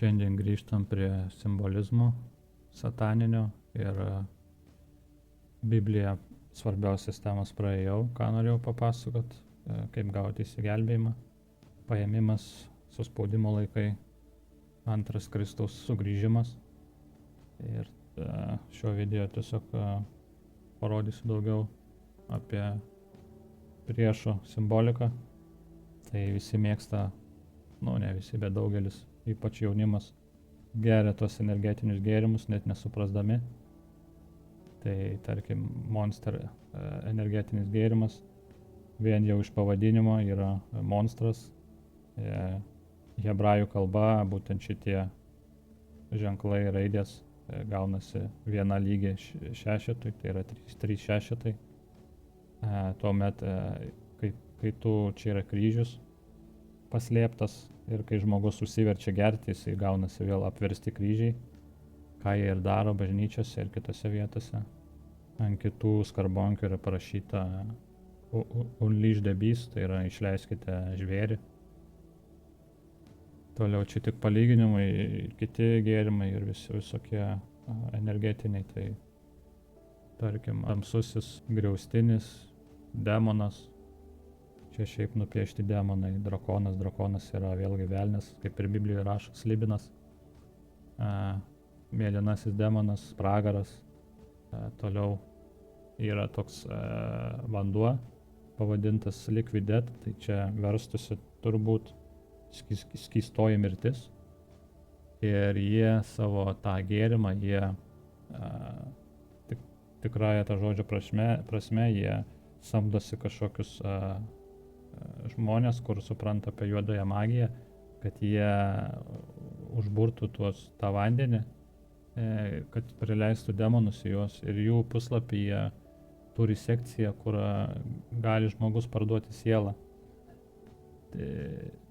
Šiandien grįžtam prie simbolizmo sataninio ir Bibliją svarbiausias temas praėjau, ką norėjau papasakot, kaip gauti išsigelbėjimą, paėmimas, suspaudimo laikai, antras Kristaus sugrįžimas. Ir šio video tiesiog parodysiu daugiau apie priešo simboliką. Tai visi mėgsta, ne visi, bet daugelis, ypač jaunimas, geria tuos energetinius gėrimus, net nesuprasdami. Tai tarkim, Monster energetinis gėrimas, vien jau iš pavadinimo yra monstras. Hebrajų kalba būtent šitie ženklai raidės gaunasi viena lygi šešetui, tai yra 3 šešetai. Tuomet, kai čia yra kryžius paslėptas ir kai žmogus užsiverčia gerti, jisai gaunasi vėl apversti kryžiai, ką jie ir daro bažnyčiose ir kitose vietose. Ant kitų skarbonkių yra parašyta Unleash the Beast, tai yra išleiskite žvėrį. Toliau čia tik palyginimai, kiti gėrimai ir visokie energetiniai, tai tarkim tamsusis griaustinis, demonas, čia šiaip nupiešti demonai, drakonas yra vėlgi velnias, kaip ir Biblijoje rašo, slibinas, mėlynasis demonas, pragaras, toliau yra toks vanduo pavadintas Liquid Death, tai čia verstusi turbūt skystoji mirtis. Ir jie savo tą gėrimą, tikrąją tą žodžio prasme, jie samdosi kažkokius žmonės, kur supranta apie juodąją magiją, kad jie užburtų tą vandenį, kad prileistų demonus į juos. Ir jų puslapyje turi sekciją, kur gali žmogus parduoti sielą.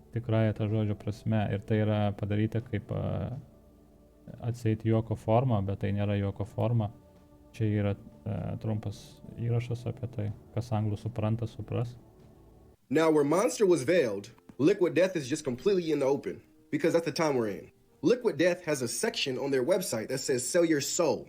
Tikrąją tą žodžio prasme. Ir tai yra padaryta kaip atseit juoko forma, bet tai nėra juoko forma. Čia yra trumpas įrašas apie tai, kas anglų supranta, supras. Now, where Monster was veiled, Liquid Death is just completely in the open, because that's the time we're in. Liquid Death has a section on their website that says sell your soul.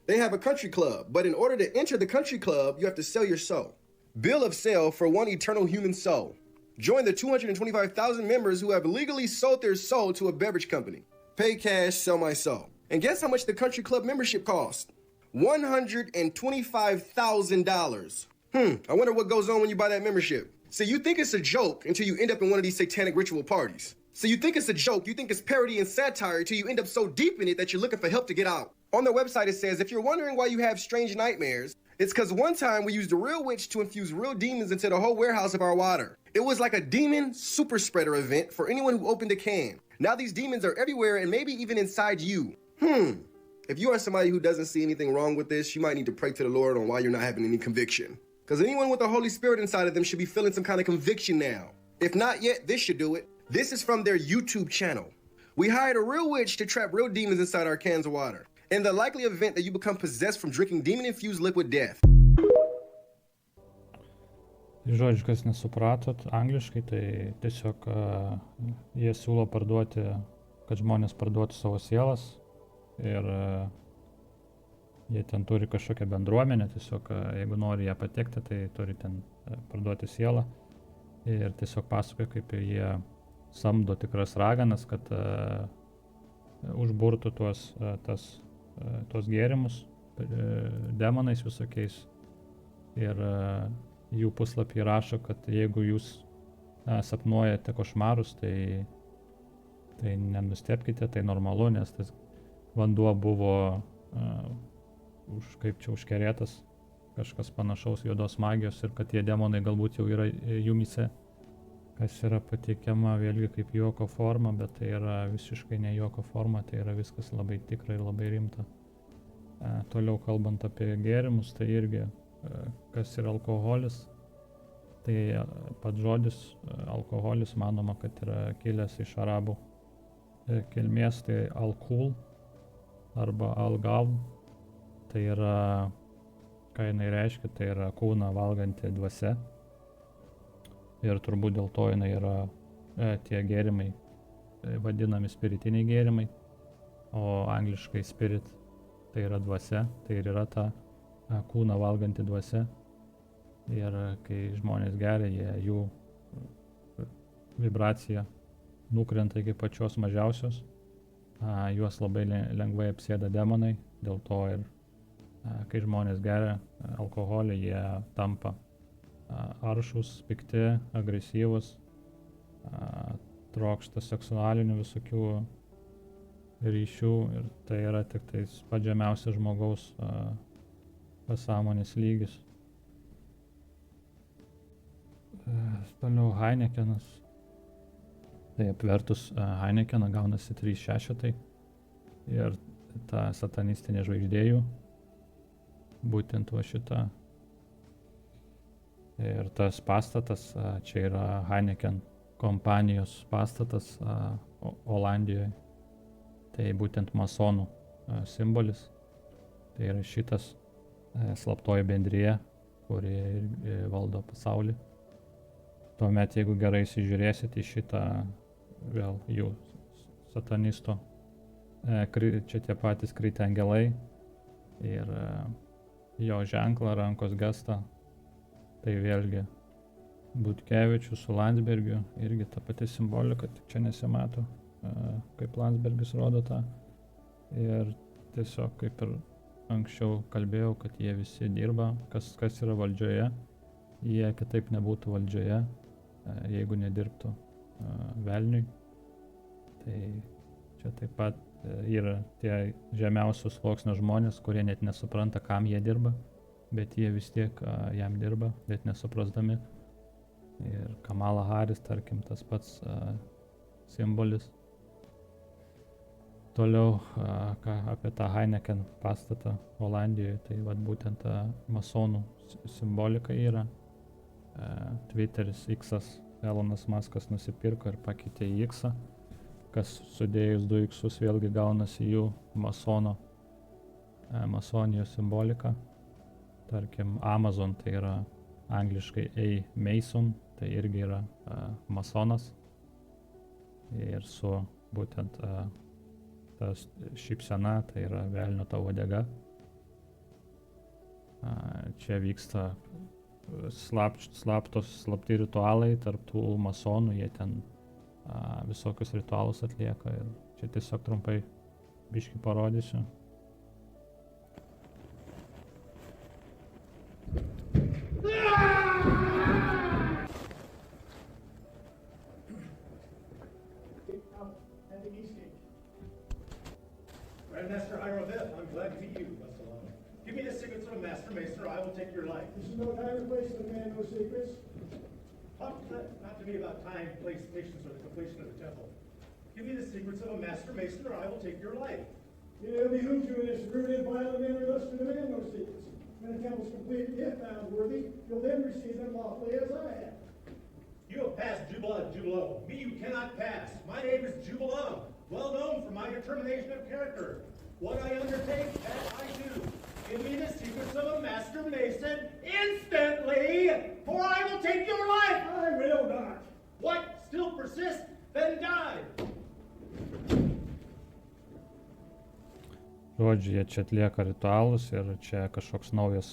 They have a country club, but in order to enter the country club, you have to sell your soul. Bill of sale for one eternal human soul. Join the 225,000 members who have legally sold their soul to a beverage company. Pay cash, sell my soul. And guess how much the country club membership costs? $125,000. I wonder what goes on when you buy that membership. So you think it's a joke until you end up in one of these satanic ritual parties. So you think it's a joke, you think it's parody and satire until you end up so deep in it that you're looking for help to get out. On their website it says, if you're wondering why you have strange nightmares, it's because one time we used a real witch to infuse real demons into the whole warehouse of our water. It was like a demon super spreader event for anyone who opened a can. Now these demons are everywhere and maybe even inside you. If you are somebody who doesn't see anything wrong with this, you might need to pray to the Lord on why you're not having any conviction. Because anyone with the Holy Spirit inside of them should be feeling some kind of conviction now. If not yet, this should do it. This is from their YouTube channel. We hired a real witch to trap real demons inside our cans of water. In the likely event that you become possessed from drinking demon-infused liquid death. Žodžiu, kas nesupratot angliškai, tai tiesiog jie siūlo parduoti, kad žmonės parduotų savo sielas. Ir jie ten turi kažkokią bendruomenę, tiesiog jeigu nori ją patekti, tai turi ten parduoti sielą. Ir tiesiog pasakoja, kaip jie samdo tikras raganas, kad užburtų tuos gėrimus demonais visokiais. Ir jų puslapį rašo, kad jeigu jūs sapnuojate košmarus, tai nenustebkite, tai normalu, nes tas vanduo buvo užkerėtas kažkas panašaus juodos magijos ir kad tie demonai galbūt jau yra jumyse, kas yra pateikiama vėlgi kaip juoko forma, bet tai yra visiškai ne juoko forma, tai yra viskas labai tikra ir labai rimta. Toliau kalbant apie gėrimus, tai irgi kas yra alkoholis, tai pats žodis alkoholis manoma, kad yra kilęs iš arabų kilmės, tai alkohol arba algal, tai yra, ką jinai reiškia, tai yra kūną valganti dvasia. Ir turbūt dėl to jinai yra tie gėrimai vadinami spiritiniai gėrimai, o angliškai spirit tai yra dvasia, tai ir yra ta kūną valganti dvasia. Ir kai žmonės geria, jų vibracija nukrenta iki pačios mažiausios, juos labai lengvai apsėda demonai, dėl to ir kai žmonės geria alkoholį, jie tampa aršūs, pikti, agresyvūs, trokšta seksualinių visokių ryšių ir tai yra tik tais pats žemiausias žmogaus pasąmonės lygis. Toliau Heinekenas. Tai apvertus Heinekeną gaunasi 3 šešetai ir ta satanistinė žvaigždėjų, būtent va šita. Ir tas pastatas, čia yra Heineken kompanijos pastatas Olandijoje. Tai būtent masonų simbolis. Tai yra šitas slaptoji bendrija, kuri valdo pasaulį. Tuomet, jeigu gerai įsižiūrėsite į šitą vėl jų satanisto, čia tie patys kritę angelai ir jo ženklą, rankos gestą, tai vėlgi Butkevičius su Landsbergiu, irgi ta pati simbolika, tik čia nesimato, kaip Landsbergis rodo tą. Ir tiesiog kaip ir anksčiau kalbėjau, kad jie visi dirba, kas yra valdžioje, jie kitaip nebūtų valdžioje, jeigu nedirbtų velniui. Tai čia taip pat yra tie žemiausios sluoksnio žmonės, kurie net nesupranta, kam jie dirba, bet jie vis tiek jam dirba, bet nesuprasdami. Ir Kamala Harris, tarkim, tas pats simbolis. Toliau apie tą Heineken pastatą Olandijoje, tai vat būtent masonų simbolika yra. Twitteris, X'as, Elonas Muskas nusipirko ir pakeitė į X'ą, kas sudėjus 2 X'us vėlgi gaunasi jų masonijos simbolika. Tarkim, Amazon tai yra angliškai A. Mason, tai irgi yra masonas. Ir su būtent tas šypsena, tai yra velnio ta uodega. Čia vyksta slapti ritualai tarp tų masonų, jie ten visokius ritualus atlieka ir čia tiesiog trumpai biškį parodysiu. Grandmaster Hierophant, I'm glad to meet you, Vassalana. Give me the secrets of a master mason, or I will take your life. This is no time or place to demand no secrets. Talk not to me about time, place, patience, or the completion of the temple. Give me the secrets of a master mason, or I will take your life. It behooves you in this rude and violent manner thus to demand no secrets. When the temple's completed, if found worthy, you'll then receive them lawfully as I have. You have passed Jubilo. Me you cannot pass. My name is Jubilum, well known for my determination of character. What I undertake, that I do. Give me the secrets of a master mason instantly, for I will take your life. I will not. What? Still persist? Then die. Žodžiu, jie čia atlieka ritualus ir čia kažkoks naujas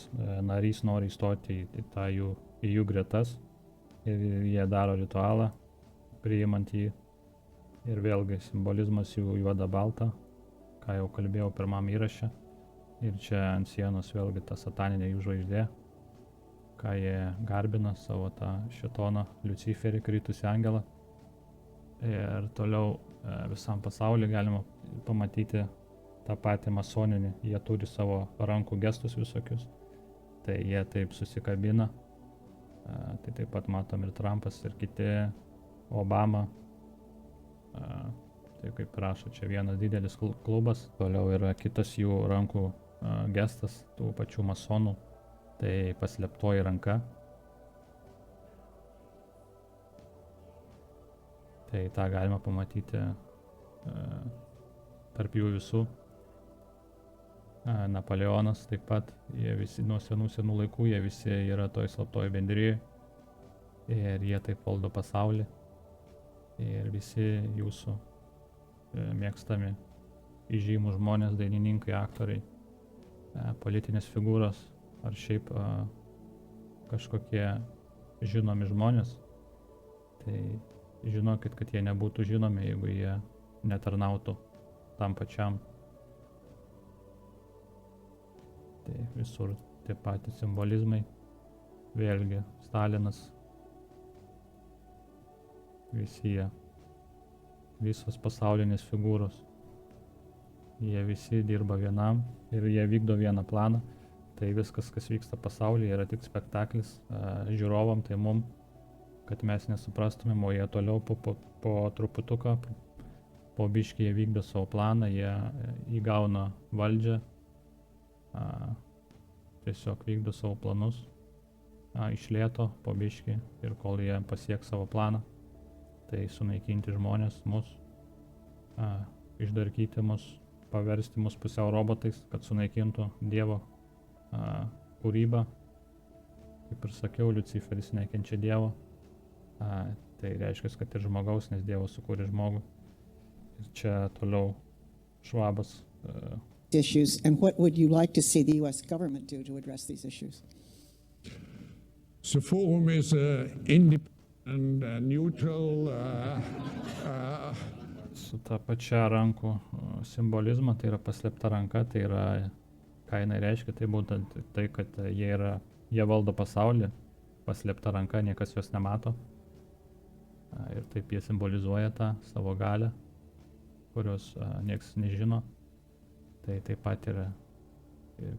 narys nori įstoti į jų gretas ir jie daro ritualą, priimant jį. Ir vėlgi simbolizmas jų juoda balta, ką jau kalbėjau pirmam įraše. Ir čia ant sienos vėlgi ta sataninė jų žvaigždė, ką jie garbina savo tą šėtoną Liuciferį, kritusį angelą. Ir toliau visam pasauliu galima pamatyti tą patį masoninį, jie turi savo rankų gestus visokius, tai jie taip susikabina, tai taip pat matom ir Trumpas ir kiti, Obama, tai kaip rašo, čia vienas didelis klubas, toliau yra kitas jų rankų gestas, tų pačių masonų, tai paslėptoji ranka, tai tą galima pamatyti tarp jų visų. Napoleonas taip pat, jie visi nuo senų laikų, jie visi yra toj slaptoj bendrijai ir jie taip valdo pasaulį ir visi jūsų mėgstami įžymūs žmonės, dainininkai, aktoriai, politinės figūros ar šiaip kažkokie žinomi žmonės, tai žinokit, kad jie nebūtų žinomi, jeigu jie netarnautų tam pačiam. Tai visur tie patys simbolizmai, vėlgi Stalinas, visi jie, visos pasaulinės figūros, jie visi dirba vienam ir jie vykdo vieną planą. Tai viskas, kas vyksta pasaulyje, yra tik spektaklis žiūrovam, tai mum, kad mes nesuprastumėm, o jie toliau po truputuką, po biškį jie vykdo savo planą, jie įgauna valdžią, tiesiog vykdo savo planus iš lėto, po biškį, ir kol jie pasieks savo planą, tai sunaikinti žmonės, mus, išdarkyti mus, paversti mus pusiau robotais, kad sunaikintų Dievo kūrybą. Kaip ir sakiau, Liuciferis nekenčia Dievo, tai reiškia, kad ir žmogaus, nes Dievas sukūrė žmogų. Ir čia toliau Švabas. Issues, and what would you like to see the U.S. government do to address these issues? The forum is independent, neutral. Su ta pačia rankų simbolizma, tai yra paslėpta ranka, tai yra, ką jinai reiškia, tai būtent tai, kad jie valdo pasaulį, paslėpta ranka, niekas jos nemato. Ir taip jie simbolizuoja tą savo galią, kurios nieks nežino. Tai taip pat yra ir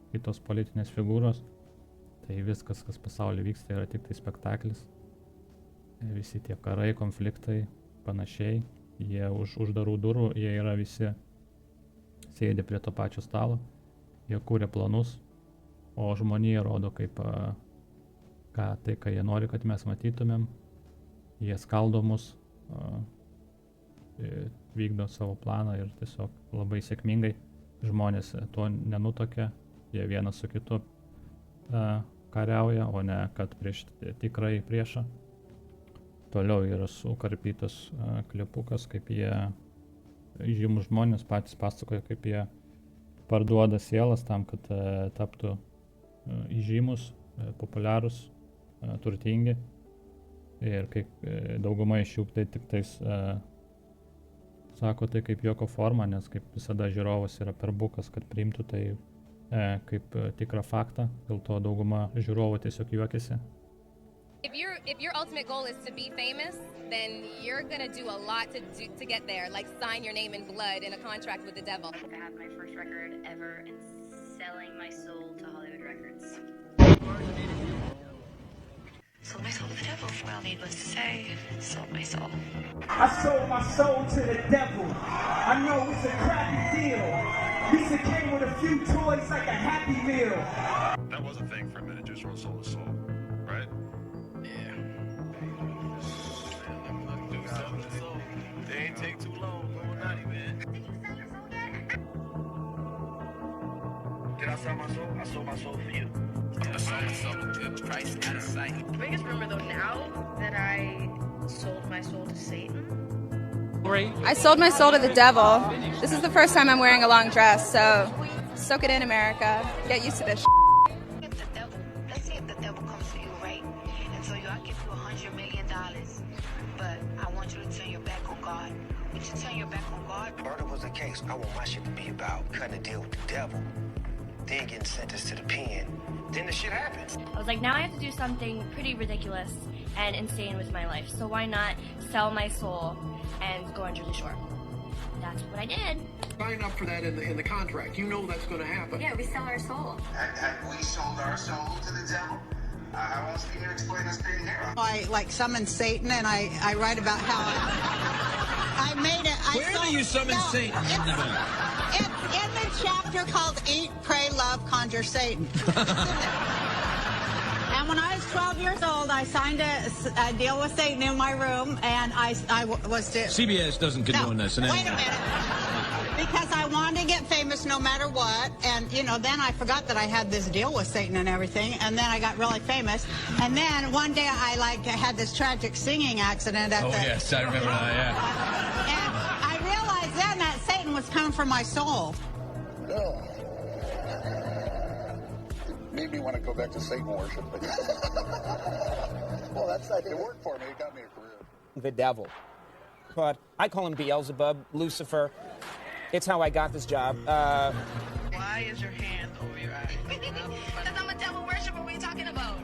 kitos politinės figūros. Tai viskas, kas pasaulyje vyksta, yra tik tai spektaklis. Visi tie karai, konfliktai, panašiai, jie už uždarų durų, jie yra visi sėdi prie to pačio stalo, jie kūrė planus, o žmonija rodo kaip ką jie nori, kad mes matytumėm, jie skaldo mus, vykdo savo planą ir tiesiog labai sėkmingai žmonės to nenutokia, jie vienas su kitu kariauja, o ne kad prieš tikrai priešą. Toliau yra sukarpytas klipukas, kaip jie žymus žmonės patys pasakoja, kaip jie parduoda sielas tam, kad taptų įžymus, populiarūs, turtingi. Ir kaip dauguma iš jų tai tik tais sako tai kaip juoko forma, nes kaip visada žiūrovas yra per bukas, kad priimtų tai kaip tikrą faktą, dėl to dauguma žiūrovų tiesiog juokiasi. If your ultimate goal is to be famous, then you're gonna do a lot to get there, like sign your name in blood in a contract with the devil. I had my first record ever and selling my soul to Hollywood Records. Sold my soul to the devil. Well, needless to say, sold my soul. I sold my soul to the devil. I know it's a crappy deal. Lisa came with a few toys like a Happy Meal. That was a thing for a minute, just from soul to soul, right? Yeah. Do something to soul. They ain't take too long, Illuminati, man. Did you sell your soul yet? Did I sell my soul? I sold my soul for you. I sold myself a good price out of sight. The biggest rumor though now that I sold my soul to Satan. I sold my soul to the devil. This is the first time I'm wearing a long dress, so soak it in, America. Get used to this. Let's say if the devil comes to you, right? And so I'll give you $100 million, but I want you to turn your back on God. Would you turn your back on God? Murder was the case. I want my shit to be about cutting a deal with the devil, then getting sentenced to the pen. Then the shit happens. I was like, now I have to do something pretty ridiculous and insane with my life. So why not sell my soul and go on Jersey Shore? That's what I did. Sign up for that in the contract. You know that's going to happen. Yeah, we sell our soul. Have we sold our soul to the devil? I want you to explain this thing here. I like summon Satan, and I write about how I made it. Where do you summon Satan? In the chapter called Eat, Pray, Love, Conjure Satan. And when I was 12 years old, I signed a deal with Satan in my room, and I was to... CBS doesn't condone this. Wait a minute. Because I wanted to get famous no matter what, and, you know, then I forgot that I had this deal with Satan and everything, and then I got really famous. And then one day I, had this tragic singing accident at yes, I remember that, yeah. And I for my soul. No. It made me want to go back to Satan worship. Well, it worked for me. It got me a career. The devil. But I call him Beelzebub, Lucifer. It's how I got this job. Why is your hand over your eye? Because I'm a devil worshiper. What are you talking about?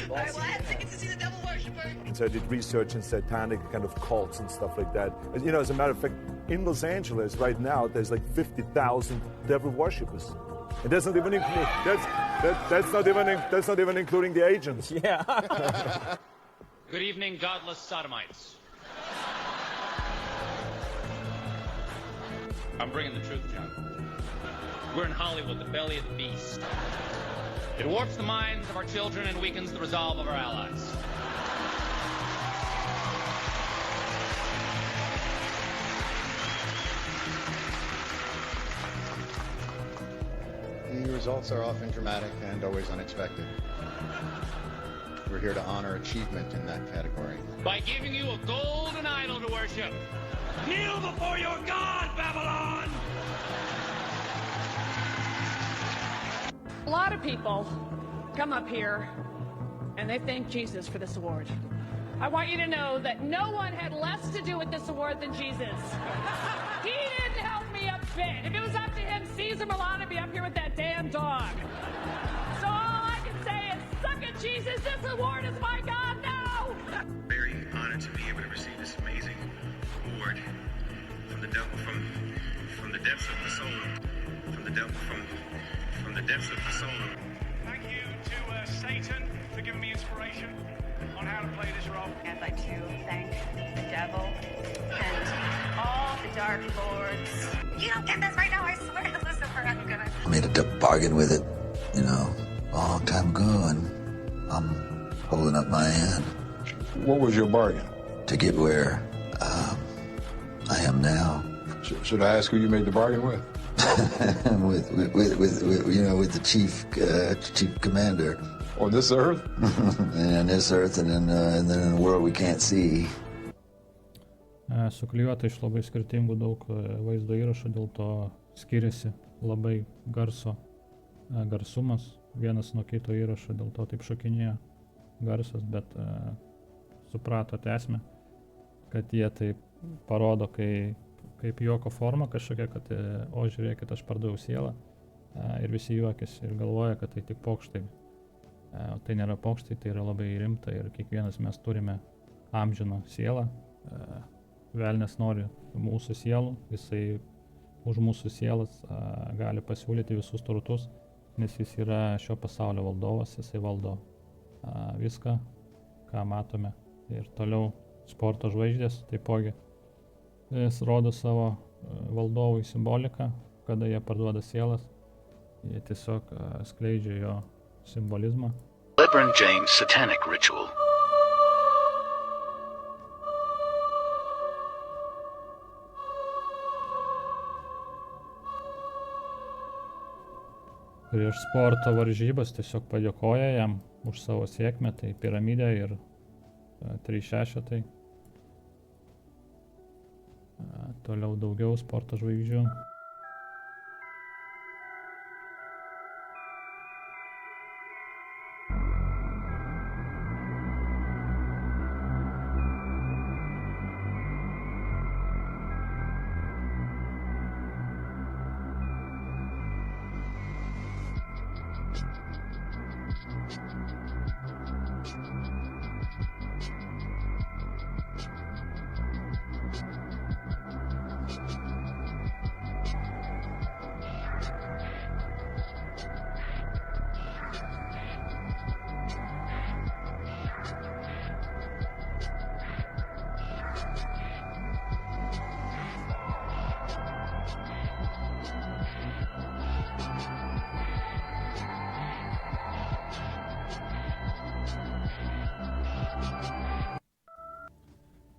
Well, I had tickets to see the devil worshiper. So I did research in satanic kind of cults and stuff like that. You know, as a matter of fact, in Los Angeles right now, there's like 50,000 devil worshippers. And that's not even that's not even including the agents. Yeah. Good evening, godless sodomites. I'm bringing the truth, John. We're in Hollywood, the belly of the beast. It warps the minds of our children and weakens the resolve of our allies. The results are often dramatic and always unexpected. We're here to honor achievement in that category. By giving you a golden idol to worship. Kneel before your God, Babylon! A lot of people come up here and they thank Jesus for this award. I want you to know that no one had less to do with this award than Jesus. He didn't help me a bit. If it was up to him, Caesar Milan would be up here with that damn dog. So all I can say is, suck it, Jesus, this award is my God now! Very honored to be able to receive this amazing award from the devil, from the depths of the soul, from the devil, from the depths of the soul. Thank you to Satan for giving me inspiration on how to play this role. I'd like to thank the devil and all the dark lords. You don't get this right now, I swear to Lucifer, I'm gonna... I made a bargain with it, a long time ago, and I'm holding up my hand. What was your bargain? To get where I am now. Should I ask who you made the bargain with? with the chief commander. On this earth? And on this earth, and then in a world we can't see. Suklijuota iš labai skirtingų daug vaizdo įrašų, dėl to skiriasi labai garsumas vienas nuo kito įrašo, dėl to taip šokinėjo garsas, bet supratote esmę, kad jie taip parodo kaip juoko forma kažkokia, kad o žiūrėkit, aš pardaviau sielą, ir visi juokiasi ir galvoja, kad tai tik pokštai. O tai nėra pokštai, tai yra labai rimta ir kiekvienas mes turime amžiną sielą. Velnias nori mūsų sielų, jisai už mūsų sielas gali pasiūlyti visus turtus, nes jis yra šio pasaulio valdovas, jisai valdo viską, ką matome. Ir toliau sporto žvaigždės, taipogi jis rodo savo valdovui simboliką, kada jie parduoda sielas, jie tiesiog skleidžia jo simbolizmą. LeBron James satanic ritual. Prieš sporto varžybas tiesiog padėkoja jam už savo sėkmę, tai piramidė ir 3-6. Toliau daugiau sporto žvaigždžių.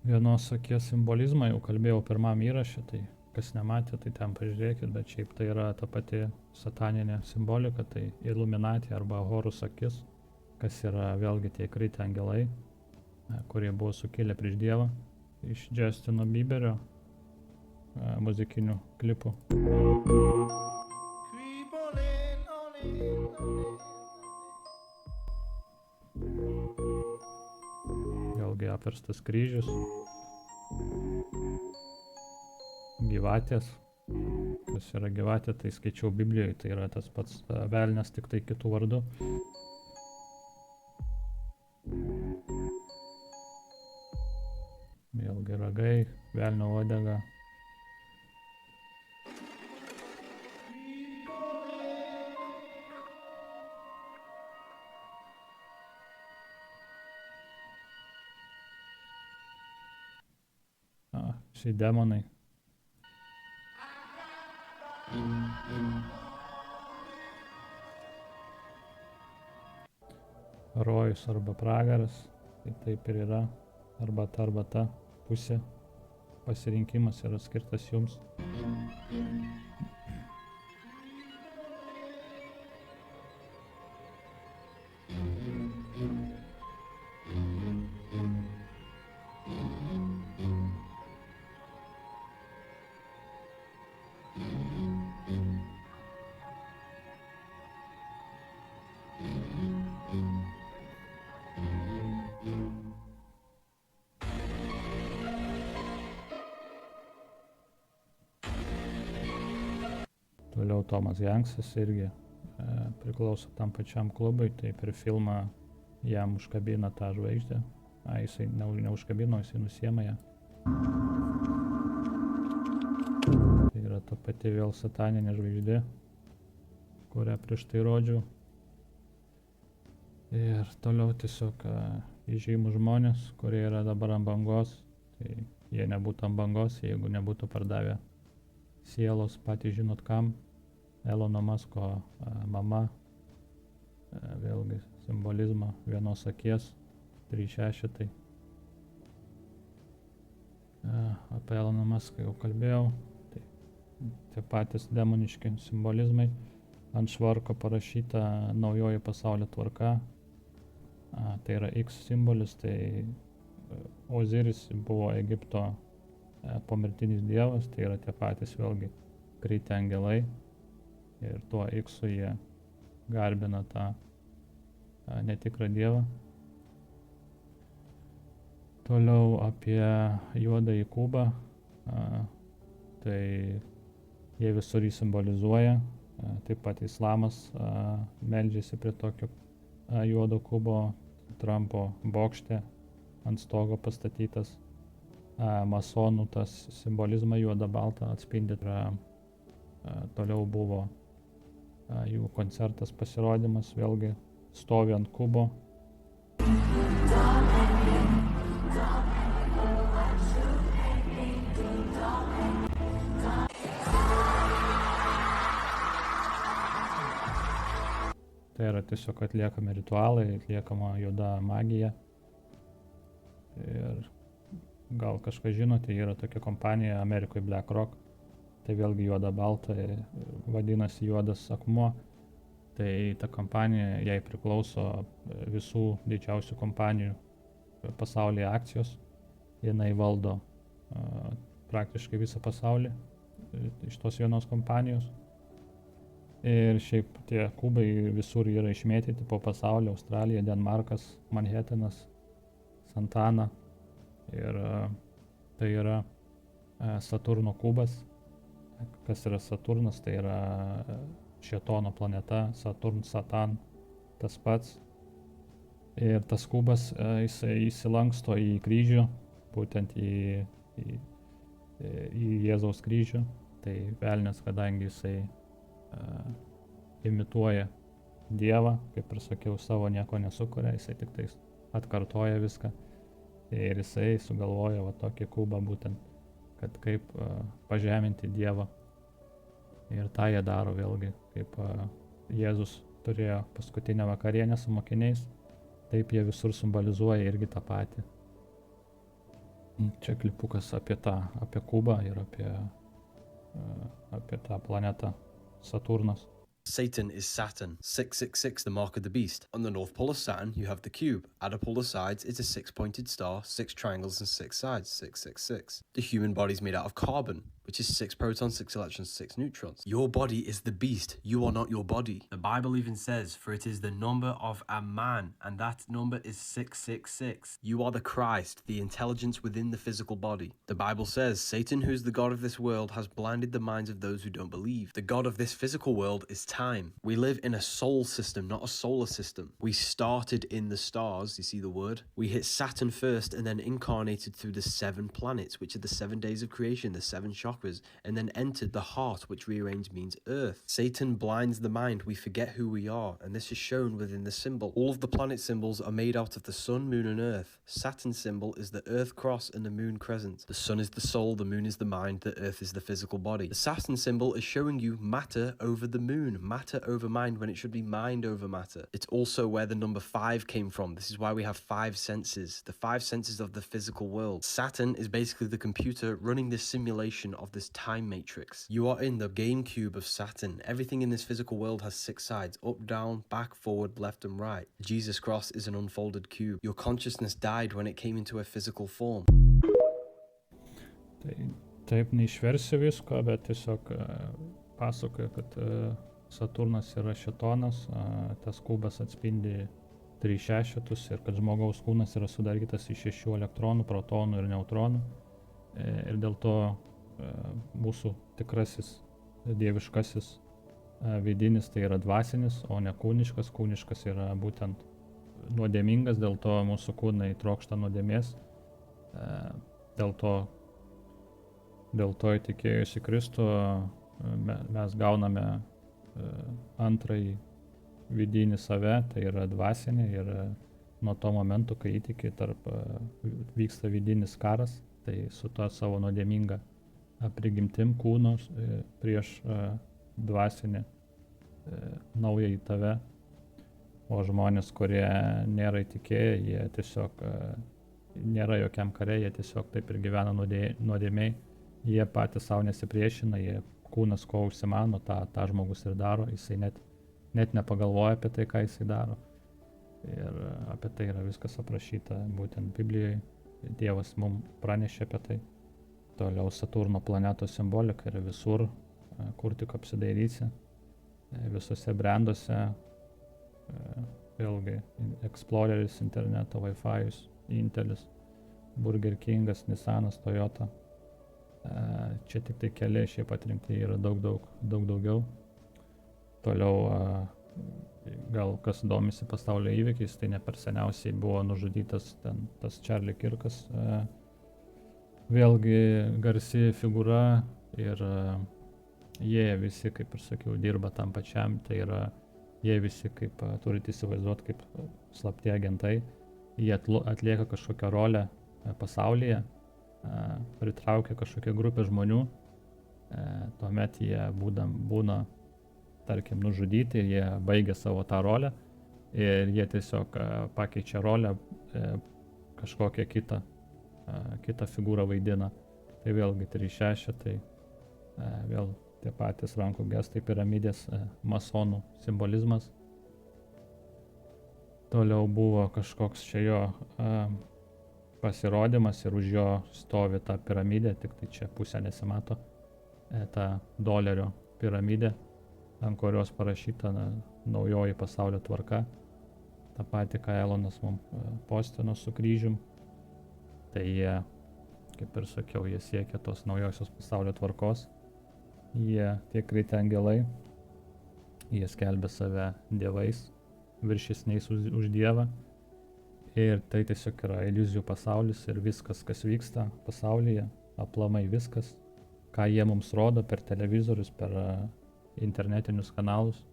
Vienos akies simbolizmą jau kalbėjau pirmam įraše, tai kas nematė, tai ten pažiūrėkit, bet šiaip tai yra ta pati sataninė simbolika, tai Illuminati arba Horus akis, kas yra vėlgi tie kritę angelai, kurie buvo sukilę prieš Dievą. Iš Justino Bieberio muzikinių klipų. Vėlgi apverstas kryžius. Gyvatės. Kas yra gyvatė, tai skaičiau Biblijoje, tai yra tas pats velnias, tik tai kitų vardų. Vėlgi ragai, velnio uodega. Šiai demonai. Rojus arba pragaras, tai taip ir yra, arba ta pusė. Pasirinkimas yra skirtas jums. Toliau Tomas Hanksas irgi priklauso tam pačiam klubui, tai per filmą jam užkabina tą žvaigždę. Jisai neužkabino, jisai nusiema ją. Tai yra ta pati vėl sataninė žvaigždė, kurią prieš tai rodžiau. Ir toliau tiesiog įžymūs žmonės, kurie yra dabar ant bangos. Tai jie nebūtų ant bangos, jeigu nebūtų pardavę sielos, patys žinot kam. Elono Musko mama, vėlgi simbolizmą vienos akies, 3/6. Apie Eloną Muską jau kalbėjau, tai tie patys demoniški simbolizmai. Ant švarko parašyta naujoji pasaulio tvarka, tai yra X simbolis, tai Oziris buvo Egipto pomirtinis dievas, tai yra tie patys vėlgi kritę angelai. Ir tuo X-u jie garbina tą netikrą dievą. Toliau apie juodąjį kubą. Tai jie visur jį simbolizuoja. Taip pat islamas meldžiasi prie tokio juodo kubo. Trumpo bokšte ant stogo pastatytas. Masonų tas simbolizmą juoda balta atspindi. Toliau buvo jų koncertas, pasirodymas, vėlgi stovi ant kubo. Tai yra tiesiog atliekami ritualai, atliekama juoda magija. Ir gal kažką žinote, yra tokia kompanija Amerikoje BlackRock. Tai vėlgi juoda balta, vadinasi juodas akmuo. Tai ta kompanija, jai priklauso visų didžiausių kompanijų pasaulyje akcijos. Jinai valdo praktiškai visą pasaulį iš tos vienos kompanijos. Ir šiaip tie kubai visur yra išmėtyti po pasaulį. Australija, Denmarkas, Manhattanas, Santana. Ir tai yra Saturno kubas. Kas yra Saturnas, tai yra Šėtono planeta, Saturn, Satan, tas pats. Ir tas kubas, jisai įsilanksto į kryžių, būtent į Jėzaus kryžių. Tai velnias, kadangi jisai imituoja Dievą, kaip ir sakiau, savo nieko nesukuria, jisai tik tais atkartoja viską. Ir jisai sugalvoja va tokį kubą būtent, kad kaip pažeminti Dievą. Ir tą jie daro vėlgi, kaip Jėzus turėjo paskutinę vakarienę su mokiniais, taip jie visur simbolizuoja irgi tą patį. Čia klipukas apie kubą ir apie tą planetą Saturnas. Satan is Saturn. 666, the mark of the beast. On the north pole of Saturn, you have the cube. At a pole of sides, it's a 6-pointed star, 6 triangles and 6 sides, 666. The human body is made out of carbon, which is 6 protons, 6 electrons, 6 neutrons. Your body is the beast. You are not your body. The Bible even says, for it is the number of a man, and that number is 666. You are the Christ, the intelligence within the physical body. The Bible says, Satan, who is the god of this world, has blinded the minds of those who don't believe. The god of this physical world is time. We live in a soul system, not a solar system. We started in the stars, you see the word? We hit Saturn first and then incarnated through the 7 planets, which are the 7 days of creation, the 7 chakras, and then entered the heart, which rearranged means earth. Satan blinds the mind. We forget who we are, and this is shown within the symbol. All of the planet symbols are made out of the sun, moon, and earth. Saturn's symbol is the earth cross and the moon crescent. The sun is the soul, the moon is the mind, the earth is the physical body. The Saturn symbol is showing you matter over the moon, matter over mind, when it should be mind over matter. It's also where the number 5 came from. This is why we have 5 senses, the 5 senses of the physical world. Saturn is basically the computer running this simulation of this time matrix. You are in the game cube of Saturn. Everything in this physical world has 6 sides, up, down, back, forward, left, and right. Jesus cross is an unfolded cube. Your consciousness died when it came into a physical form. Taip neišversi visko, bet tiesiog pasakoja, kad Saturnas yra šėtonas, tas kubas atspindi 3 šešetus ir kad žmogaus kūnas yra sudarytas iš 6 elektronų, protonų ir neutronų. Ir dėl to mūsų tikrasis dieviškasis vidinis tai yra dvasinis, o ne kūniškas. Kūniškas yra būtent nuodėmingas, dėl to mūsų kūnai trokšta nuodėmės. Dėl to įtikėjus į Kristų mes gauname antrąjį vidinį save, tai yra dvasinė, ir nuo to momento, kai įtiki, vyksta vidinis karas, tai su to savo nuodėminga prigimtim kūno prieš dvasinį naująjį tave. O žmonės, kurie nėra įtikėję, jie tiesiog nėra jokiam kare, jie tiesiog taip ir gyvena nuodėmiai. Jie patys savo nesipriešina, jie kūnas ko užsimano, tą žmogus ir daro, jisai net nepagalvoja apie tai, ką jisai daro. Ir apie tai yra viskas aprašyta būtent Biblijoje. Dievas mums pranešė apie tai. Toliau Saturno planetos simbolika yra visur, kur tik apsidairysi, visose branduose, vėlgi Exploreris, interneto, Wi-Fi'us, Intelis, Burger Kingas, Nissanas, Toyota. Čia tik tai keli, šiaip atrinkti yra daug daugiau. Toliau, gal kas domisi pasaulio įvykiais, tai ne per seniausiai buvo nužudytas tas Charlie Kirkas. Vėlgi garsi figūra, ir jie visi, kaip ir sakiau, dirba tam pačiam. Tai yra, jie visi, kaip turite įsivaizduoti, kaip slapti agentai. Jie atlieka kažkokią rolę pasaulyje, pritraukia kažkokią grupę žmonių, tuomet jie būna, tarkim, nužudyti, ir jie baigia savo tą rolę, ir jie tiesiog pakeičia rolę, kažkokią kitą figūrą vaidina. Tai vėlgi 3-6, tai vėl tie patys rankų gestai, piramidės, masonų simbolizmas. Toliau buvo kažkoks čia jo pasirodymas, ir už jo stovi ta piramidė, tik tai čia pusė nesimato, ta dolerio piramidė, ant kurios parašyta naujoji pasaulio tvarka. Ta pati, ką Elonas mums postino su kryžium. Tai jie, kaip ir sakiau, jie siekia tos naujosios pasaulio tvarkos. Jie tie kritę angelai, jie skelbia save dievais, viršesniais už Dievą. Ir tai tiesiog yra iliuzijų pasaulis, ir viskas, kas vyksta pasaulyje, aplamai viskas, ką jie mums rodo per televizorius, per internetinius kanalus,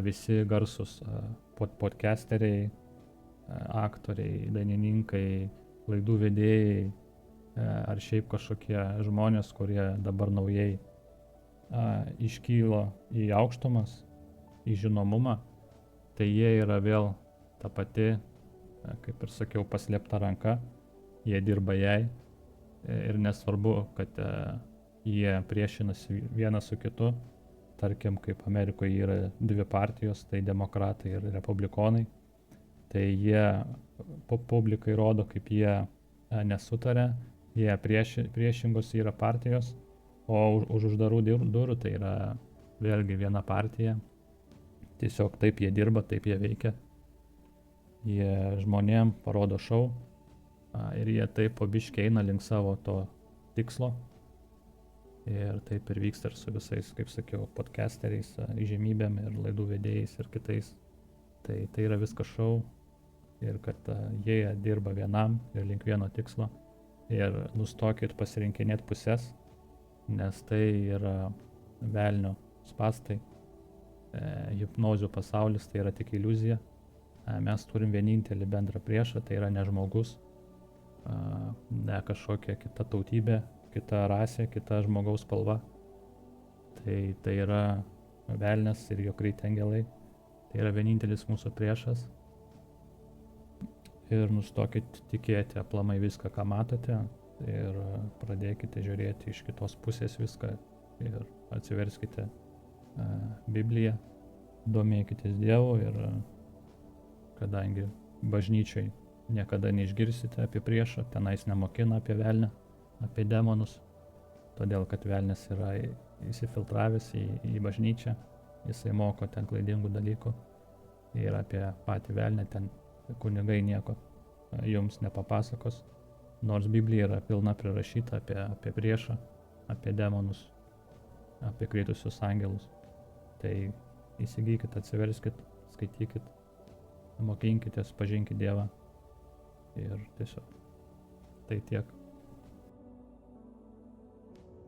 visi garsus podcasteriai, aktoriai, dainininkai, laidų vedėjai, ar šiaip kažkokie žmonės, kurie dabar naujai iškylo į aukštumas, į žinomumą, tai jie yra vėl ta pati, kaip ir sakiau, paslėpta ranka, jie dirba jai, ir nesvarbu, kad jie priešinasi vienas su kitu. Tarkim, kaip Amerikoje yra 2 partijos, tai demokratai ir republikonai, tai jie publikai rodo, kaip jie nesutarė, jie priešingos yra partijos, O už uždarų durų tai yra vėlgi viena partija. Tiesiog taip jie dirba, taip jie veikia. Jie žmonėm parodo šou ir jie taip po biškį eina link savo to tikslo. Ir taip ir vyksta ir su visais, kaip sakiau, podcasteriais, įžymybėm ir laidų vedėjais ir kitais. Tai yra viskas šou ir kad jie dirba vienam ir link vieno tikslo. Ir nustokit pasirinkinėti pusės, nes tai yra velnio spastai. Hipnozių pasaulis tai yra tik iliuzija. Mes turim vienintelį bendrą priešą, tai yra ne žmogus, ne kažkokia kita tautybė, kita rasė, kita žmogaus spalva. Tai yra velnias ir jo kreiti angelai. Tai yra vienintelis mūsų priešas. Ir nustokit tikėti aplamai viską, ką matote, ir pradėkite žiūrėti iš kitos pusės viską ir atsiverskite Bibliją, domėkitės Dievu ir kadangi bažnyčiai niekada neišgirsite apie priešą, tenais nemokina apie velnę, apie demonus, todėl kad velnias yra įsifiltravęs į bažnyčią, jisai moko ten klaidingų dalykų ir apie patį velnę ten kunigai nieko jums nepapasakos, nors Biblija yra pilna prirašyta apie priešą, apie demonus, apie kritusius angelus. Tai įsigykit, atsiverskit, skaitykit, mokinkitės, pažinkit Dievą ir tiesiog tai tiek.